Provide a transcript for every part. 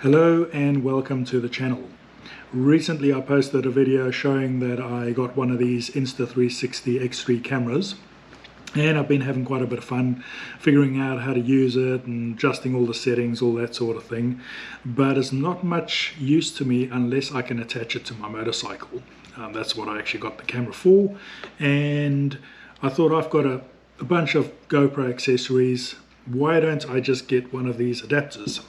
Hello and welcome to the channel. Recently I posted a video showing that I got one of these Insta360 X3 cameras, and I've been having quite a bit of fun figuring out how to use it and adjusting all the settings, all that sort of thing. But it's not much use to me unless I can attach it to my motorcycle. That's what I actually got the camera for, and I thought, I've got a bunch of GoPro accessories, why don't I just get one of these adapters?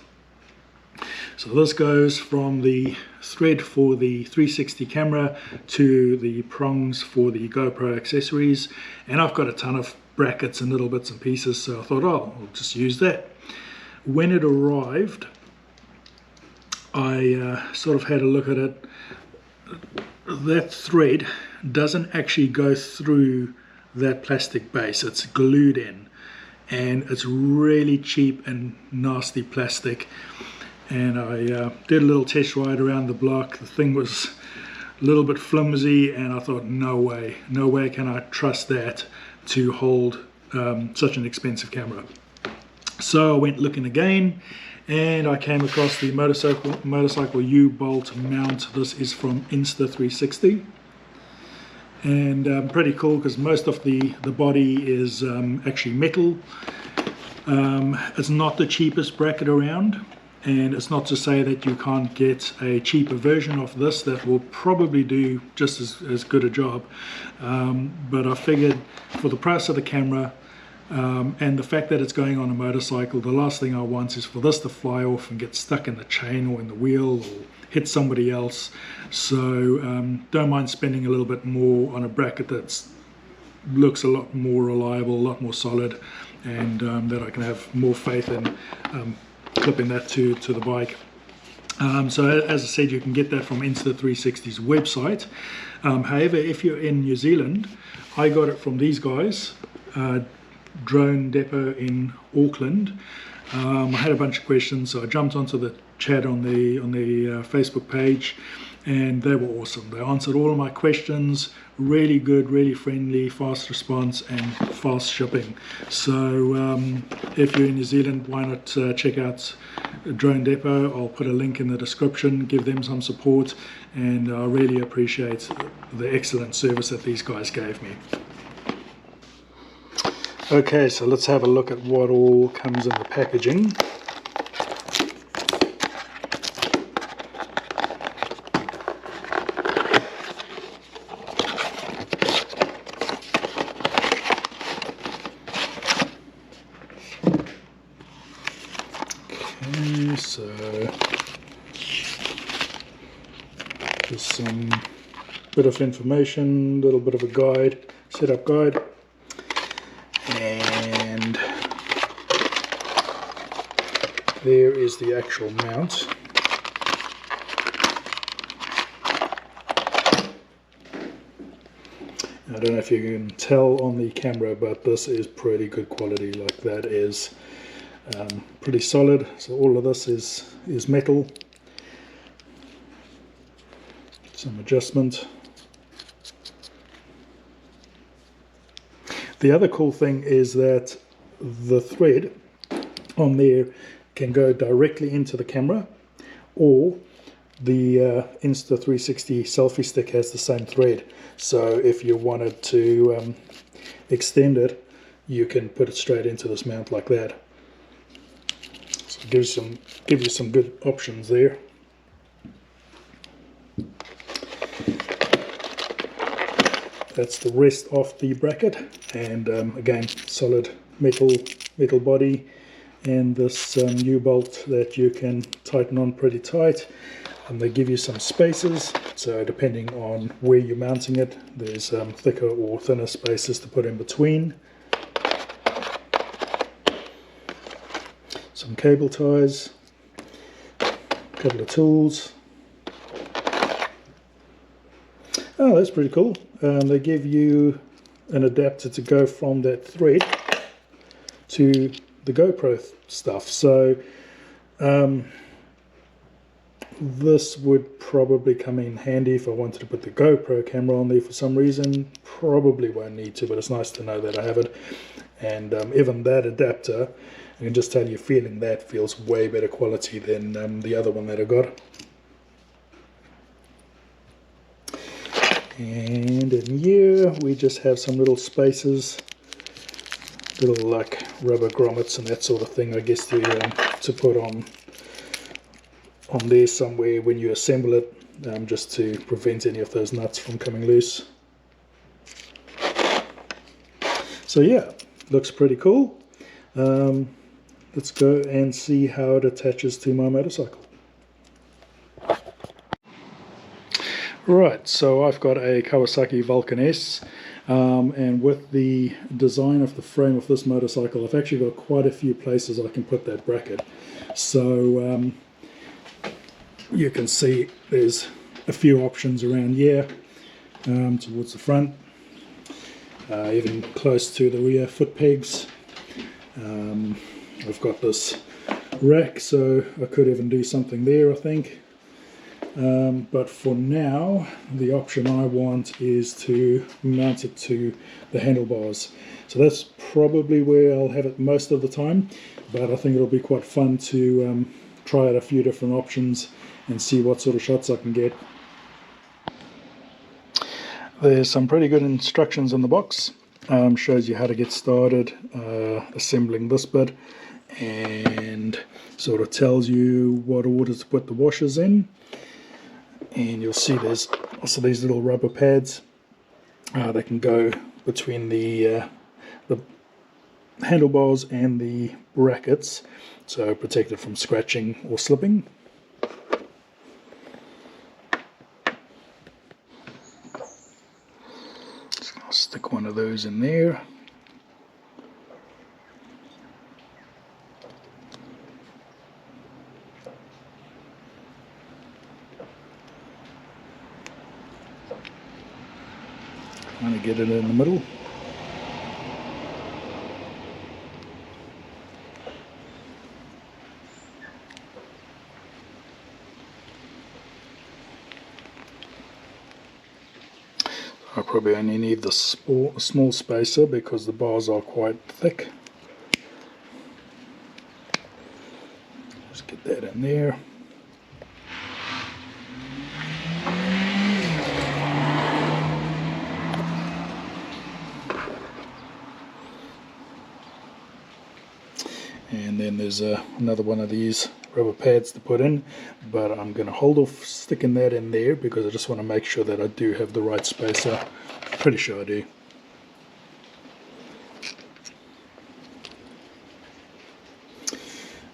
So this goes from the thread for the 360 camera to the prongs for the GoPro accessories, and I've got a ton of brackets and little bits and pieces, so I thought, oh, I'll just use that. When it arrived, I sort of had a look at it. That thread doesn't actually go through that plastic base, it's glued in, and it's really cheap and nasty plastic. And I did a little test ride around the block. The thing was a little bit flimsy, and I thought, no way can I trust that to hold such an expensive camera. So I went looking again, and I came across the motorcycle U-Bolt Mount. This is from Insta360, and pretty cool because most of the body is actually metal. It's not the cheapest bracket around. And it's not to say that you can't get a cheaper version of this that will probably do just as good a job. But I figured for the price of the camera and the fact that it's going on a motorcycle, the last thing I want is for this to fly off and get stuck in the chain or in the wheel or hit somebody else. So don't mind spending a little bit more on a bracket that looks a lot more reliable, a lot more solid, and that I can have more faith in clipping that to the bike. So as I said, you can get that from Insta360's website. However, if you're in New Zealand, I got it from these guys, Drone Depot in Auckland. I had a bunch of questions, so I jumped onto the chat on the Facebook page, and they were awesome. They answered all of my questions, really good, really friendly, fast response and fast shipping. So if you're in New Zealand, why not check out Drone Depot? I'll put a link in the description, give them some support, and I really appreciate the excellent service that these guys gave me. Okay, so let's have a look at what all comes in the packaging. Okay, so just some bit of information, a little bit of a guide, setup guide. And there is the actual mount. I don't know if you can tell on the camera, but this is pretty good quality. Like, that is pretty solid. So all of this is metal. Some adjustment. The other cool thing is that the thread on there can go directly into the camera, or the Insta360 selfie stick has the same thread. So if you wanted to extend it, you can put it straight into this mount like that. So it gives you some good options there. That's the rest of the bracket, and again, solid metal body, and this U-bolt that you can tighten on pretty tight. And they give you some spaces, so depending on where you're mounting it, there's thicker or thinner spaces to put in between. Some cable ties, a couple of tools. Oh, that's pretty cool. They give you an adapter to go from that thread to the GoPro stuff. So this would probably come in handy if I wanted to put the GoPro camera on there for some reason. Probably won't need to, but it's nice to know that I have it. And even that adapter I can just tell you, feeling that feels way better quality than the other one that I got. And in here we just have some little spaces, little like rubber grommets and that sort of thing, I guess, to put on there somewhere when you assemble it, just to prevent any of those nuts from coming loose. So yeah, looks pretty cool. Let's go and see how it attaches to my motorcycle. Right, so I've got a Kawasaki Vulcan S, and with the design of the frame of this motorcycle, I've actually got quite a few places I can put that bracket. So you can see there's a few options around here, towards the front, even close to the rear foot pegs. I've got this rack, so I could even do something there, I think. But for now, the option I want is to mount it to the handlebars. So that's probably where I'll have it most of the time, but I think it'll be quite fun to try out a few different options and see what sort of shots I can get. There's some pretty good instructions in the box. Shows you how to get started assembling this bit, and sort of tells you what order to put the washers in. And you'll see there's also these little rubber pads that can go between the handlebars and the brackets, so protect it from scratching or slipping. So I'll stick one of those in there. Trying to get it in the middle. I probably only need the small spacer because the bars are quite thick. Just get that in there. And then there's another one of these rubber pads to put in, but I'm going to hold off sticking that in there because I just want to make sure that I do have the right spacer. Pretty sure I do.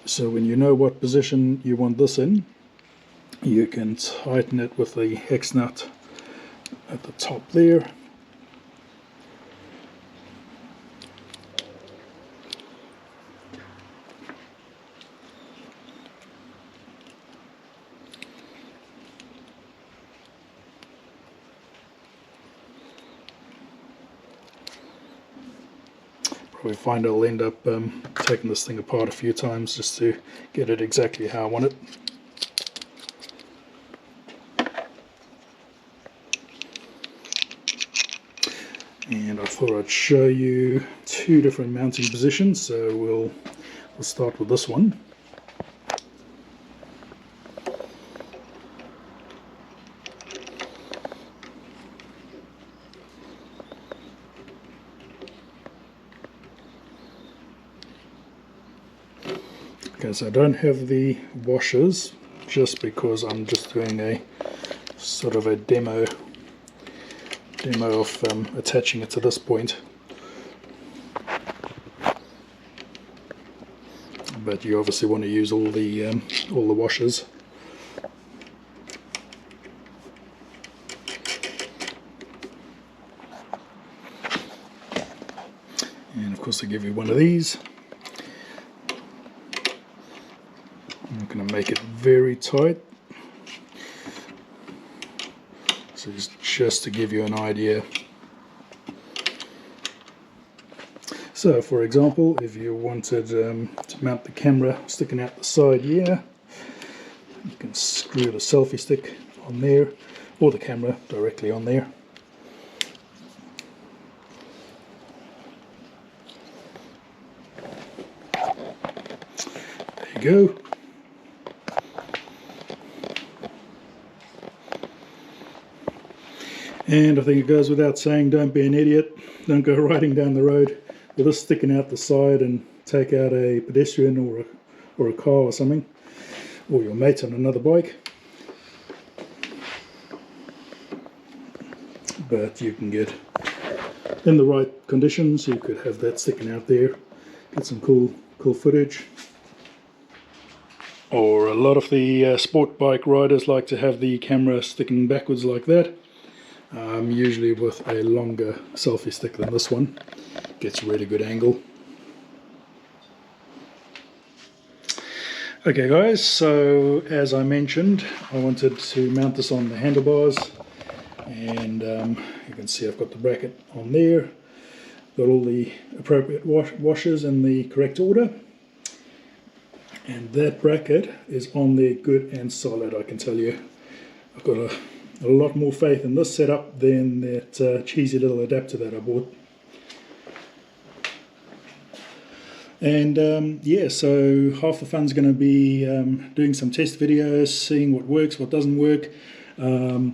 So when you know what position you want this in, you can tighten it with the hex nut at the top there. We find I'll end up taking this thing apart a few times just to get it exactly how I want it. And I thought I'd show you two different mounting positions, so we'll start with this one. Okay, so I don't have the washers just because I'm just doing a sort of a demo of attaching it to this point. But you obviously want to use all the washers. And of course they give you one of these. I'm going to make it very tight, so just to give you an idea. So for example, if you wanted to mount the camera sticking out the side here, you can screw the selfie stick on there, or the camera directly on there. go. And I think it goes without saying, don't be an idiot. Don't go riding down the road with this sticking out the side and take out a pedestrian or a car or something, or your mate on another bike. But you can get, in the right conditions, you could have that sticking out there, get some cool footage. Or a lot of the sport bike riders like to have the camera sticking backwards like that, usually with a longer selfie stick than this one. Gets a really good angle. Okay guys, so as I mentioned, I wanted to mount this on the handlebars, and you can see I've got the bracket on there, got all the appropriate washers in the correct order, and that bracket is on there good and solid. I can tell you, I've got a lot more faith in this setup than that cheesy little adapter that I bought. And yeah, so half the fun's going to be doing some test videos, seeing what works, what doesn't work. I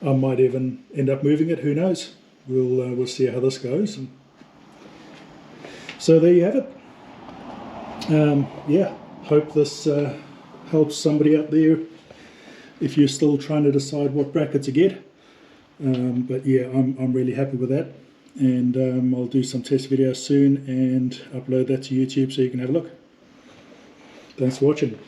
might even end up moving it, who knows. We'll see how this goes. So there you have it. Yeah, hope this helps somebody out there if you're still trying to decide what bracket to get. But yeah, I'm really happy with that. And I'll do some test videos soon and upload that to YouTube so you can have a look. Thanks for watching.